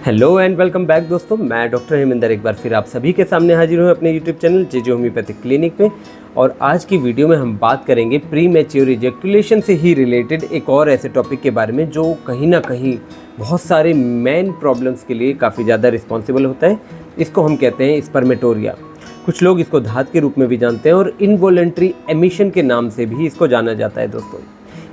Hello and welcome back दोस्तों, मैं doctor Hemendra एक बार फिर आप सभी के सामने हाजिर हूँ अपने YouTube channel JJ homeopathic clinic पे। और आज की वीडियो में हम बात करेंगे प्री मैच्योर इजैकुलेशन से ही रिलेटेड एक और ऐसे टॉपिक के बारे में जो कहीं ना कहीं बहुत सारे मेन प्रॉब्लम्स के लिए काफ़ी ज़्यादा रिस्पॉन्सिबल होता है। इसको हम कहते हैं स्पर्मेटोरिया। कुछ लोग इसको धात के रूप में भी जानते हैं और इनवॉलंटरी एमिशन के नाम से भी इसको जाना जाता है दोस्तों।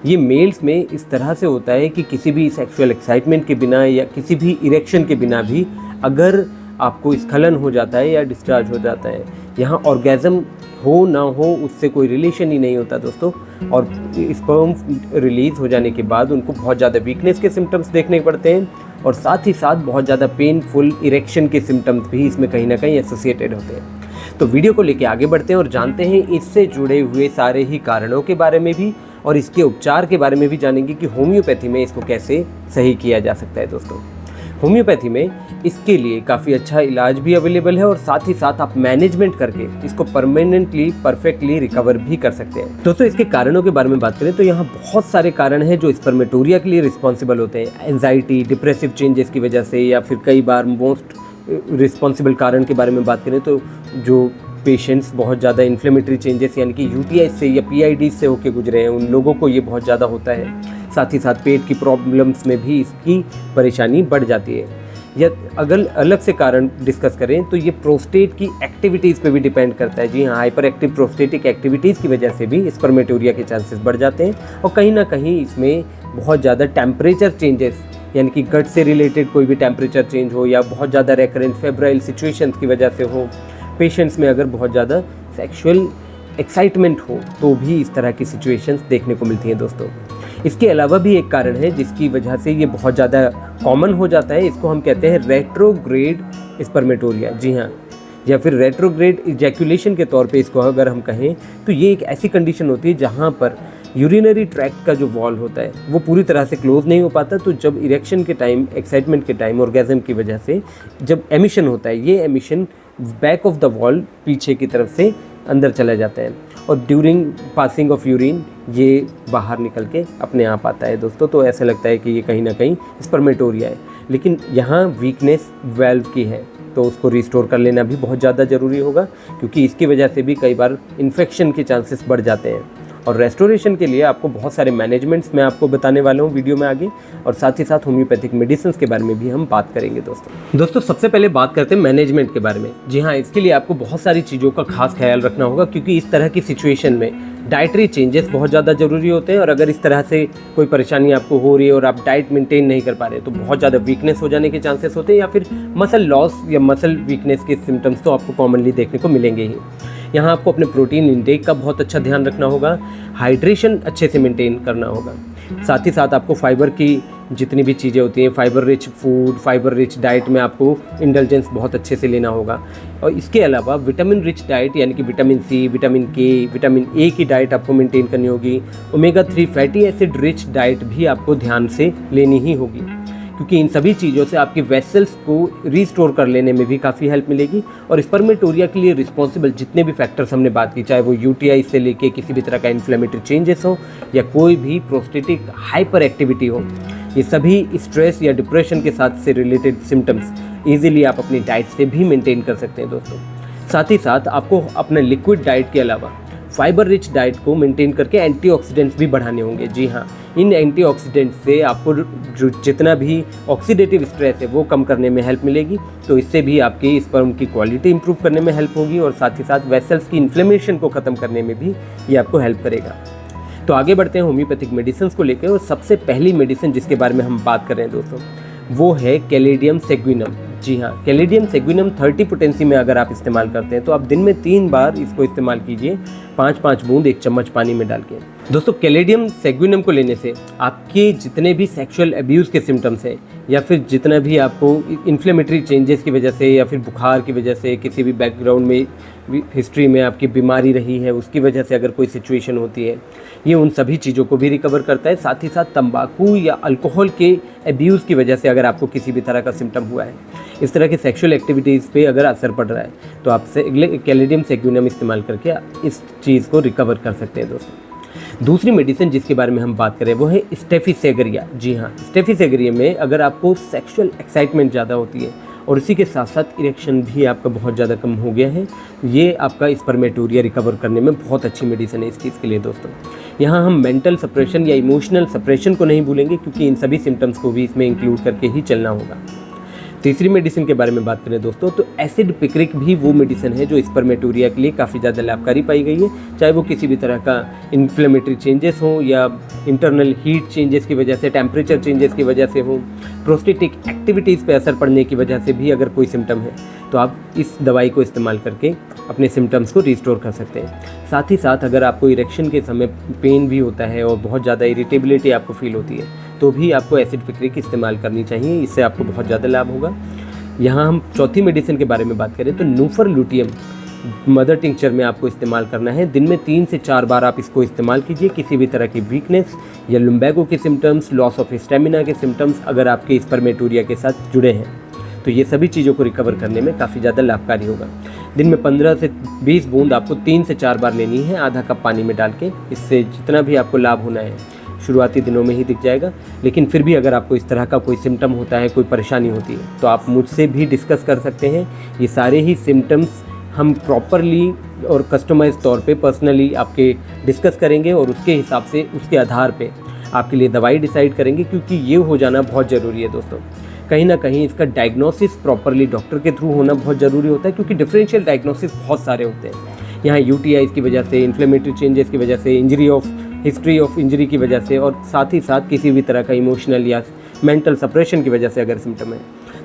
ये मेल्स में इस तरह से होता है कि किसी भी सेक्सुअल एक्साइटमेंट के बिना या किसी भी इरेक्शन के बिना भी अगर आपको स्खलन हो जाता है या डिस्चार्ज हो जाता है, यहाँ ऑर्गेज़म हो ना हो उससे कोई रिलेशन ही नहीं होता दोस्तों। और स्पर्म रिलीज़ हो जाने के बाद उनको बहुत ज़्यादा वीकनेस के सिम्टम्स देखने पड़ते हैं और साथ ही साथ बहुत ज़्यादा पेनफुल इरेक्शन के सिम्टम्स भी इसमें कहीं ना कहीं एसोसिएटेड होते हैं। तो वीडियो को लेके आगे बढ़ते हैं और जानते हैं इससे जुड़े हुए सारे ही कारणों के बारे में भी और इसके उपचार के बारे में भी जानेंगे कि होम्योपैथी में इसको कैसे सही किया जा सकता है दोस्तों। होम्योपैथी में इसके लिए काफ़ी अच्छा इलाज भी अवेलेबल है और साथ ही साथ आप मैनेजमेंट करके इसको परमानेंटली परफेक्टली रिकवर भी कर सकते हैं दोस्तों। इसके कारणों के बारे में बात करें तो यहाँ बहुत सारे कारण हैं जो स्पर्मेटोरिया के लिए रिस्पॉन्सिबल होते हैं। एंजाइटी, डिप्रेसिव चेंजेस की वजह से, या फिर कई बार मोस्ट रिस्पॉन्सिबल कारण के बारे में बात करें तो जो पेशेंट्स बहुत ज़्यादा इन्फ्लेमेटरी चेंजेस यानी कि यूटीआई से या पीआईडी से होकर गुजरे हैं, उन लोगों को ये बहुत ज़्यादा होता है। साथ ही साथ पेट की प्रॉब्लम्स में भी इसकी परेशानी बढ़ जाती है। या अगर अलग से कारण डिस्कस करें तो ये प्रोस्टेट की एक्टिविटीज़ पे भी डिपेंड करता है। जी हाँ, हाइपर एक्टिव प्रोस्टेटिक एक्टिविटीज़ की वजह से भी स्पर्मेटोरिया के चांसेस बढ़ जाते हैं। और कहीं ना कहीं इसमें बहुत ज़्यादा टेम्परेचर चेंजेस यानी कि गट से रिलेटेड कोई भी टेम्परेचर चेंज हो या बहुत ज़्यादा रेकरेंट फेब्राइल सिचुएशंस की वजह से हो, पेशेंट्स में अगर बहुत ज़्यादा सेक्सुअल एक्साइटमेंट हो तो भी इस तरह की सिचुएशंस देखने को मिलती हैं दोस्तों। इसके अलावा भी एक कारण है जिसकी वजह से ये बहुत ज़्यादा कॉमन हो जाता है। इसको हम कहते हैं रेट्रोग्रेड स्पर्मेटोरिया। जी हाँ, या फिर रेट्रोग्रेड इजैकुलेशन के तौर पे इसको अगर हम कहें तो ये एक ऐसी कंडीशन होती है जहाँ पर यूरिनरी ट्रैक्ट का जो वॉल होता है वो पूरी तरह से क्लोज नहीं हो पाता। तो जब इरेक्शन के टाइम, एक्साइटमेंट के टाइम, ऑर्गेज़म की वजह से जब एमिशन होता है, ये emission back of the wall पीछे की तरफ से अंदर चला जाता है और ड्यूरिंग पासिंग ऑफ यूरिन ये बाहर निकल के अपने आप आता है दोस्तों। तो ऐसा लगता है कि ये कहीं ना कहीं स्पर्मेटोरिया है, लेकिन यहाँ वीकनेस वाल्व की है तो उसको रिस्टोर कर लेना भी बहुत ज़्यादा ज़रूरी होगा, क्योंकि इसकी वजह से भी कई बार इन्फेक्शन के चांसेस बढ़ जाते हैं। और रेस्टोरेशन के लिए आपको बहुत सारे मैनेजमेंट्स मैं आपको बताने वाला हूँ वीडियो में आगे, और साथ ही साथ होम्योपैथिक मेडिसिन के बारे में भी हम बात करेंगे दोस्तों। सबसे पहले बात करते हैं मैनेजमेंट के बारे में। जी हाँ, इसके लिए आपको बहुत सारी चीज़ों का खास ख्याल रखना होगा, क्योंकि इस तरह की सिचुएशन में डाइटरी चेंजेस बहुत ज़्यादा ज़रूरी होते हैं। और अगर इस तरह से कोई परेशानी आपको हो रही है और आप डाइट मेंटेन नहीं कर पा रहे तो बहुत ज़्यादा वीकनेस हो जाने के चांसेस होते हैं, या फिर मसल लॉस या मसल वीकनेस के सिम्टम्स तो आपको कॉमनली देखने को मिलेंगे ही। यहाँ आपको अपने प्रोटीन इंटेक का बहुत अच्छा ध्यान रखना होगा, हाइड्रेशन अच्छे से मेंटेन करना होगा। साथ ही साथ आपको फाइबर की जितनी भी चीज़ें होती हैं, fibre rich food, fibre rich diet में आपको इंडल्जेंस बहुत अच्छे से लेना होगा। और इसके अलावा विटामिन रिच डाइट यानी कि विटामिन सी, विटामिन के, विटामिन ए की डाइट आपको मेंटेन करनी होगी। Omega 3 fatty acid rich diet भी आपको ध्यान से लेनी ही होगी, क्योंकि इन सभी चीज़ों से आपके वेसल्स को रिस्टोर कर लेने में भी काफ़ी हेल्प मिलेगी। और स्पर्मेटोरिया के लिए रिस्पॉन्सिबल जितने भी फैक्टर्स हमने बात की, चाहे वो यूटीआई से लेके किसी भी तरह का इन्फ्लेमेटरी चेंजेस हो या कोई भी प्रोस्टेटिक हाइपर एक्टिविटी हो, ये सभी स्ट्रेस या डिप्रेशन के साथ से रिलेटेड सिम्टम्स ईजिली आप अपनी डाइट से भी मेंटेन कर सकते हैं दोस्तों। साथ ही साथ आपको अपने लिक्विड डाइट के अलावा फाइबर रिच डाइट को मेंटेन करके एंटीऑक्सीडेंट्स भी बढ़ाने होंगे। जी हाँ, इन एंटीऑक्सीडेंट्स से आपको जो जितना भी ऑक्सीडेटिव स्ट्रेस है वो कम करने में हेल्प मिलेगी। तो इससे भी आपकी स्पर्म की क्वालिटी इंप्रूव करने में हेल्प होगी और साथ ही साथ वेसल्स की इन्फ्लेमेशन को ख़त्म करने में भी ये आपको हेल्प करेगा। तो आगे बढ़ते हैं होम्योपैथिक मेडिसिन को लेकर, और सबसे पहली मेडिसिन जिसके बारे में हम बात कर रहे हैं दोस्तों वो है कैलेडियम सेग्विनम। जी हाँ, कैलेडियम सेग्विनम 30 पोटेंसी में अगर आप इस्तेमाल करते हैं तो आप दिन में 3 बार इसको इस्तेमाल कीजिए, 5-5 बूंद 1 चम्मच पानी में डाल के। दोस्तों, कैलेडियम सेग्विनम को लेने से आपके जितने भी सेक्सुअल अब्यूज़ के सिम्टम्स हैं या फिर जितना भी आपको इन्फ्लेमेटरी चेंजेस की वजह से या फिर बुखार की वजह से, किसी भी बैकग्राउंड में हिस्ट्री में आपकी बीमारी रही है उसकी वजह से अगर कोई सिचुएशन होती है, ये उन सभी चीज़ों को भी रिकवर करता है। साथ ही साथ तंबाकू या अल्कोहल के अब्यूज़ की वजह से अगर आपको किसी भी तरह का सिम्टम हुआ है, इस तरह की सेक्सुअल एक्टिविटीज़ पे अगर असर पड़ रहा है, तो आप कैलेडियम सेग्विनम इस्तेमाल करके इस चीज़ को रिकवर कर सकते हैं दोस्तों। दूसरी मेडिसिन जिसके बारे में हम बात करें वो है स्टेफिसेग्रिया। जी हाँ, स्टेफिसेग्रिया में अगर आपको सेक्सुअल एक्साइटमेंट ज़्यादा होती है और इसी के साथ साथ इरेक्शन भी आपका बहुत ज़्यादा कम हो गया है, ये आपका स्पर्मेटोरिया रिकवर करने में बहुत अच्छी मेडिसिन है इस चीज़ के लिए दोस्तों। यहाँ हम मेंटल सप्रेशन या इमोशनल सप्रेशन को नहीं भूलेंगे, क्योंकि इन सभी सिम्टम्स को भी इसमें इंक्लूड करके ही चलना होगा। तीसरी मेडिसिन के बारे में बात करें दोस्तों, तो एसिड पिक्रिक भी वो मेडिसिन है जो स्पर्मेटोरिया के लिए काफ़ी ज़्यादा लाभकारी पाई गई है, चाहे वो किसी भी तरह का इन्फ्लेमेटरी चेंजेस हो या इंटरनल हीट चेंजेस की वजह से, टेम्परेचर चेंजेस की वजह से हो, प्रोस्टेटिक एक्टिविटीज़ पे असर पड़ने की वजह से भी अगर कोई सिम्टम है तो आप इस दवाई को इस्तेमाल करके अपने सिम्टम्स को रिस्टोर कर सकते हैं। साथ ही साथ अगर आपको इरेक्शन के समय पेन भी होता है और बहुत ज़्यादा इरिटेबिलिटी आपको फील होती है तो भी आपको एसिड पिक्रिक इस्तेमाल करनी चाहिए, इससे आपको बहुत ज़्यादा लाभ होगा। यहाँ हम चौथी मेडिसिन के बारे में बात करें तो नूफर लुटियम मदर टिंक्चर में आपको इस्तेमाल करना है। दिन में 3 से 4 बार आप इसको इस्तेमाल कीजिए। किसी भी तरह की वीकनेस या लुम्बैगो के सिम्टम्स, लॉस ऑफ स्टेमिना के सिम्टम्स अगर आपके स्पर्मेटोरिया के साथ जुड़े हैं तो ये सभी चीज़ों को रिकवर करने में काफ़ी ज़्यादा लाभकारी होगा। दिन में 15 से 20 बूंद आपको 3 से 4 बार लेनी है, आधा कप पानी में डाल के। इससे जितना भी आपको लाभ होना है शुरुआती दिनों में ही दिख जाएगा, लेकिन फिर भी अगर आपको इस तरह का कोई सिम्टम होता है, कोई परेशानी होती है तो आप मुझसे भी डिस्कस कर सकते हैं। ये सारे ही सिम्टम्स हम प्रॉपरली और कस्टमाइज तौर पे पर्सनली आपके डिस्कस करेंगे और उसके हिसाब से, उसके आधार पे आपके लिए दवाई डिसाइड करेंगे, क्योंकि ये हो जाना बहुत ज़रूरी है दोस्तों। कहीं ना कहीं इसका डायग्नोसिस प्रॉपरली डॉक्टर के थ्रू होना बहुत ज़रूरी होता है, क्योंकि डिफरेंशियल डायग्नोसिस बहुत सारे होते हैं। यहाँ यूटीआई की वजह से, इन्फ्लेमेटरी चेंजेस की वजह से, हिस्ट्री ऑफ इंजरी की वजह से, और साथ ही साथ किसी भी तरह का इमोशनल या मेंटल सप्रेशन की वजह से अगर सिम्टम है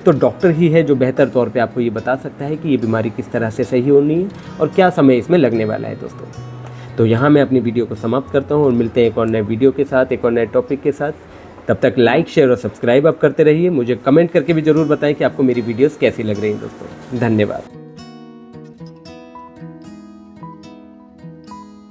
तो डॉक्टर ही है जो बेहतर तौर पे आपको ये बता सकता है कि ये बीमारी किस तरह से सही होनी है और क्या समय इसमें लगने वाला है दोस्तों। तो यहाँ मैं अपनी वीडियो को समाप्त करता हूँ और मिलते हैं एक और नए वीडियो के साथ, एक और नए टॉपिक के साथ। तब तक लाइक, शेयर और सब्सक्राइब आप करते रहिए। मुझे कमेंट करके भी ज़रूर बताएं कि आपको मेरी वीडियोस कैसी लग रही हैं दोस्तों। धन्यवाद।